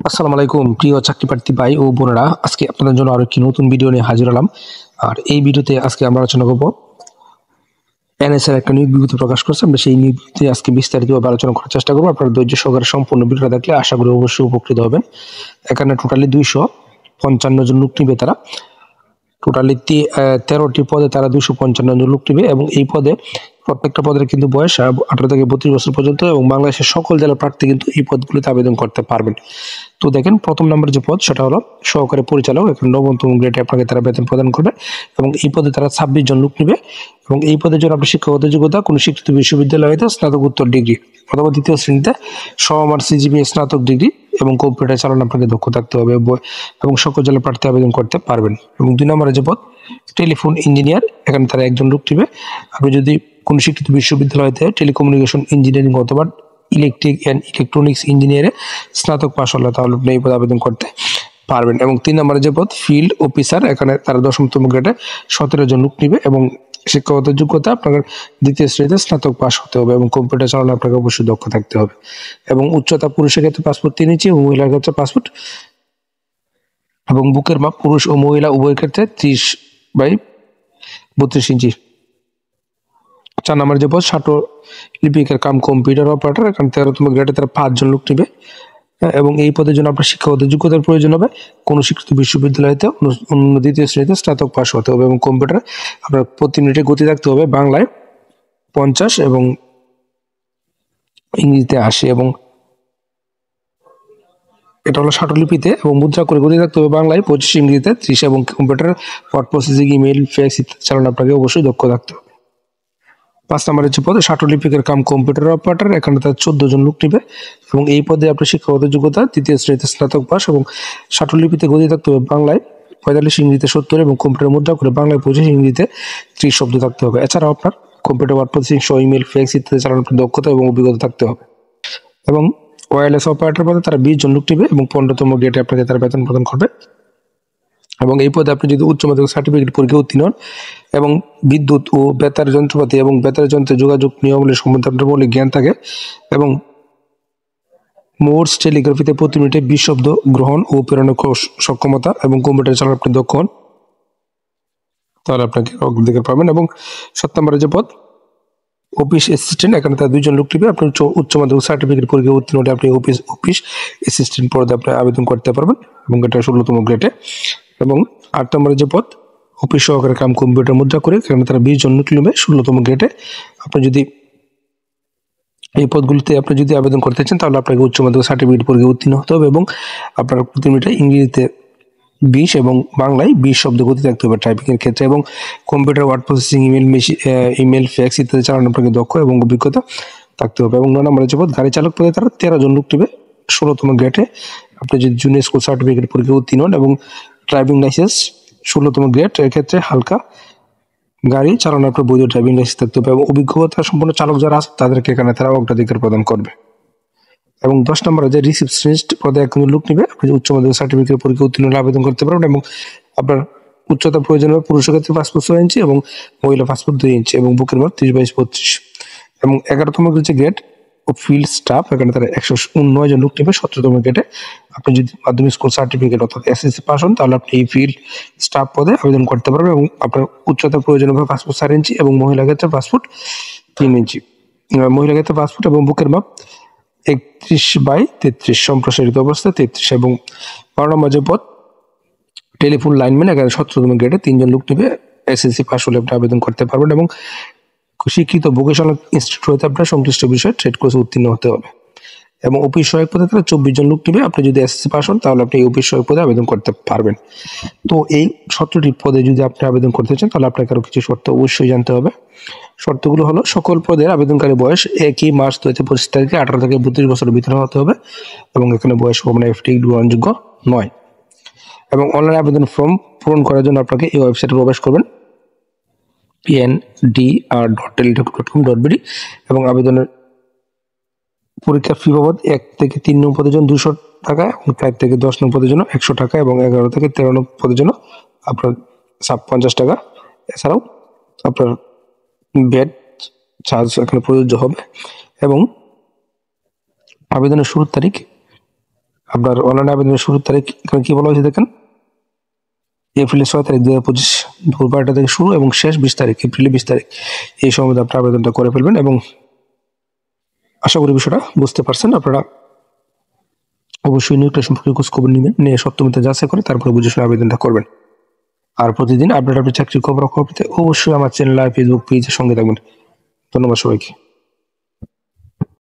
আসসালামু আলাইকুম প্রিয় চাকরি প্রার্থী ভাই ও বোনেরা, আজকে আপনাদের জন্য আরো একটি নতুন ভিডিও নিয়ে হাজির হলাম। আর এই ভিডিওতে আজকে আমরা আলোচনা করব এনএসএর একটা নিয়োগ বিজ্ঞপ্তি প্রকাশ করছে। আমরা সেই নিয়োগ বিজ্ঞপ্তি আজকে বিস্তারিতভাবে আলোচনা করার চেষ্টা করবো। আপনারা ধৈর্য সহকারে সম্পূর্ণ ভিডিওটা দেখলে আশা করি অবশ্যই উপকৃত হবেন। এখানে টোটালি 255 জন লোক নিবে তারা। টোটালি 13টি পদে তারা 255 জন লোক নিবে এবং এই পদে প্রত্যেকটা পদের কিন্তু বয়স 18 থেকে 32 বছর পর্যন্ত এবং বাংলাদেশের সকল জেলার প্রার্থী কিন্তু এই পদগুলিতে আবেদন করতে পারবেন। তো দেখেন, প্রথম নম্বর যে পদ সেটা হলো সহকারী পরিচালক। এখানে 9তম গ্রেডে আপনাকে তারা বেতন প্রদান করবে এবং এই পদে তারা 26 জন লোক নেবে এবং এই পদের জন্য আপনার শিক্ষাগত যোগ্যতা কোনো স্বীকৃত বিশ্ববিদ্যালয় হইতে স্নাতকোত্তর ডিগ্রি অথবা দ্বিতীয় শ্রেণীতে সমমান সিজিপিএ স্নাতক ডিগ্রি এবং কম্পিউটার চালানো আপনাকে দক্ষ থাকতে হবে এবং সকল জেলার প্রার্থী আবেদন করতে পারবেন। এবং 2 নম্বরে যে পদ টেলিফোন ইঞ্জিনিয়ার, এখানে তারা একজন লোক নেবে। আপনি যদি কোনো স্বীকৃত বিশ্ববিদ্যালয় হইতে টেলিকমিউনিকেশন ইঞ্জিনিয়ারিং অথবা ইলেকট্রিক অ্যান্ড ইলেকট্রনিক্স ইঞ্জিনিয়ারে স্নাতক পাশ হলে তাহলে আপনি এই পদে আবেদন করতে পারবেন। এবং 3 নম্বরে যে পদ ফিল্ড অফিসার, এখানে তারা 10তম গ্রেডে 17 জন লোক নিবে এবং শিক্ষাগত যোগ্যতা আপনার দ্বিতীয় শ্রেণীতে স্নাতক পাশ হতে হবে এবং কম্পিউটার চালানো আপনাকে অবশ্যই দক্ষ থাকতে হবে। এবং উচ্চতা পুরুষের ক্ষেত্রে 5 ফুট 3 ইঞ্চি এবং মহিলার ক্ষেত্রে 5 ফুট এবং বুকের মাপ পুরুষ ও মহিলা উভয়ের ক্ষেত্রে 30/32 ইঞ্চি। 4 নম্বর যে পদ ছাত্র লিপিকার কাম কম্পিউটার অপারেটর, এখানে 13তম গ্রেডে তারা 5 জন লোক নিবে এবং এই পদের জন্য আপনার শিক্ষাগত যোগ্যতার প্রয়োজন হবে কোনো স্বীকৃত বিশ্ববিদ্যালয়তে দ্বিতীয় শ্রেণীতে স্নাতক পাশ হতে হবে এবং কম্পিউটার আপনার প্রতি মিনিটে গতি থাকতে হবে বাংলায় 50 এবং ইংরেজিতে 80 এবং এটা হলো লিপিতে এবং মুদ্রা করে গতি থাকতে হবে বাংলায় 25, ইংরেজিতে 30 এবং computer word processing, email, fax ইত্যাদি চালানো আপনাকে অবশ্যই দক্ষ থাকতে হবে। 5 নম্বরের যে পদে লিপিকের কাম কম্পিউটার অপারেটর, এখানে তার 14 জন লোক নিবে এবং এই পদে আপনার শিক্ষাগত যোগ্যতা দ্বিতীয় শ্রেণীতে স্নাতক পাস এবং লিপিতে গতি থাকতে হবে বাংলায় 45, ইংরেজিতে 70 এবং কম্পিউটার মুদ্রা করে বাংলায় 25, ইংরেজিতে 30 শব্দ থাকতে হবে। এছাড়াও আপনার কম্পিউটার ওয়ার্ড প্রসেসিং সহ ইমেল, ফ্যাক্স ইত্যাদি চালানোর দক্ষতা এবং অভিজ্ঞতা থাকতে হবে। এবং ওয়্যারলেস অপারেটর পদে তারা 20 জন লোক নিবে এবং 15তম গ্রেডে আপনাকে তারা বেতন প্রদান করবে এবং এই পদে আপনি যদি উচ্চ মাধ্যমিক সার্টিফিকেট পরীক্ষায় উত্তীর্ণ হন এবং বিদ্যুৎ ও বেতার যন্ত্রপাতি এবং বেতার যন্ত্রের যোগাযোগ নিয়মাবলী সম্বন্ধে আপনার মৌলিক জ্ঞান থাকে এবং মোর্স টেলিগ্রাফিতে প্রতি মিনিটে 20 শব্দ গ্রহণ ও প্রেরণের সক্ষমতা এবং কম্পিউটার চালানো আপনি দক্ষ হন, তাহলে আপনাকে অগ্রাধিকার পাবেন। এবং 7 নম্বরে যে পদ অফিস অ্যাসিস্ট্যান্ট, এখানে তার 2 জন লোক নিবে। আপনি উচ্চ মাধ্যমিক সার্টিফিকেট পরীক্ষায় উত্তীর্ণ হলে আপনি অফিস অ্যাসিস্ট্যান্ট পদে আপনি আবেদন করতে পারবেন এবং এটা 16তম গ্রেডে। এবং 8 নম্বরে যে পদ অফিস সহকারী কাম কম্পিউটার মুদ্রা করে, এখানে তারা 20 জন লোক নিবে 16তম গ্রেডে। আপনি যদি এই পদগুলিতে আপনি যদি আবেদন করতে চান তাহলে আপনাকে উচ্চ মাধ্যমিক সার্টিফিকেট পরীক্ষায় উত্তীর্ণ হতে হবে এবং আপনার প্রতি মিনিটে ইংরেজিতে 20 এবং বাংলায় 20 শব্দ গতি থাকতে হবে টাইপিং এর ক্ষেত্রে এবং computer word processing, email, fax ইত্যাদি চালানো আপনাকে দক্ষ এবং অভিজ্ঞতা থাকতে হবে। এবং 9 নম্বরের যে পদ গাড়ি চালক পদে তারা 13 জন লোক নেবে 16তম গ্রেডে। আপনি যদি জুনিয়র স্কুল সার্টিফিকেট পরীক্ষায় উত্তীর্ণ হন এবং ড্রাইভিং লাইসেন্স 16তম গ্রেড এর ক্ষেত্রে হালকা গাড়ি চালানোর আপনার বৈধ ড্রাইভিং লাইসেন্স থাকতে হবে এবং অভিজ্ঞতা সম্পন্ন চালক যারা আছে তাদেরকে এখানে তারা অগ্রাধিকার প্রদান করবে। এবং 10 নম্বরে যে রিসেপশনিস্ট পদে একজন লোক নেবে। আপনি উচ্চ মাধ্যমিক সার্টিফিকেট পরীক্ষা উত্তীর্ণ হলে আবেদন করতে পারবেন এবং আপনার উচ্চতা প্রয়োজন হবে পুরুষের ক্ষেত্রে 5 ফুট 6 ইঞ্চি এবং মহিলা 5 ফুট 2 ইঞ্চি এবং বুকের মাপ 30/32। এবং 11তম যে গ্রেড ও ফিল্ড স্টাফ, এখানে তারা 109 জন লোক নেবে 17তম গ্রেডে। আপনি যদি মাধ্যমিক স্কুল সার্টিফিকেট অর্থাৎ এসএসসি পাস হন তাহলে আপনি এই ফিল্ড স্টাফ পদে আবেদন করতে পারবেন এবং আপনার উচ্চতা প্রয়োজন হবে 5 ফুট 4 ইঞ্চি এবং মহিলা ক্ষেত্রে 5 ফুট 3 ইঞ্চি, মহিলা ক্ষেত্রে 5 ফুট এবং বুকের মাপ 31/33 সম্প্রসারিত অবস্থায় 33। এবং 12 নম্বর যে পদ টেলিফোন লাইনম্যান, এখানে 17তম গ্রেডে 3 জন লোক নেবে। এসএসসি পাস হলে আপনি আবেদন করতে পারবেন এবং শিক্ষিত ভোকেশনাল ইনস্টিটিউট হতে আপনার সংশ্লিষ্ট বিষয়ে ট্রেড কোর্সে উত্তীর্ণ হতে হবে। এবং অফিস সহায়ক পদে তারা 24 জন লোক নেবে। আপনি যদি এসএসসি পাস হন তাহলে আপনি এই অফিস সহায়ক পদে আবেদন করতে পারবেন। তো এই 17টি পদে যদি আপনি আবেদন করতে চান তাহলে আপনাকে আরো কিছু শর্ত অবশ্যই জানতে হবে। শর্তগুলো হলো সকল পদের আবেদনকারী বয়স 1 মার্চ 2025 তারিখে 18 থেকে 32 বছরের ভিতরে হতে হবে এবং এখানে বয়স FTE গ্রহণযোগ্য নয়। এবং অনলাইন আবেদন ফর্ম পূরণ করার জন্য আপনাকে এই ওয়েবসাইটে প্রবেশ করবেন pndr.teletalk.com.bd এবং আবেদনের পরীক্ষার ফি বাবদ 1 থেকে 3 নং পদের জন্য 200 টাকা এবং 4 থেকে 10 নং পদের জন্য 100 টাকা এবং 11 থেকে 13 নং পদের জন্য আপনার 50 টাকা। এছাড়াও আপনার ব্যাট চার্জ এখানে প্রযোজ্য হবে। এবং আবেদনের শুরুর তারিখ আপনার অনলাইন আবেদনের শুরুর তারিখ এখানে কি বলা হয়েছে দেখেন, এপ্রিলের 6 তারিখ 2025 দুপুর 12টা থেকে শুরু এবং শেষ 20 তারিখ, এপ্রিলের 20 তারিখ। এই সময় আপনার আবেদনটা করে ফেলবেন এবং আশা করি বিষয়টা বুঝতে পারছেন। আপনারা অবশ্যই নিয়োগটা সম্পর্কে খোঁজ খবর নেবেন, নিয়ে সত্যমিতে যাচাই করে তারপরে বুঝে শুনে আবেদনটা করবেন। আর প্রতিদিন আপডেট চাকরির খবর পেতে অবশ্যই আমার চ্যানেল আর ফেসবুক পেজের সঙ্গে থাকবেন। ধন্যবাদ সবাইকে।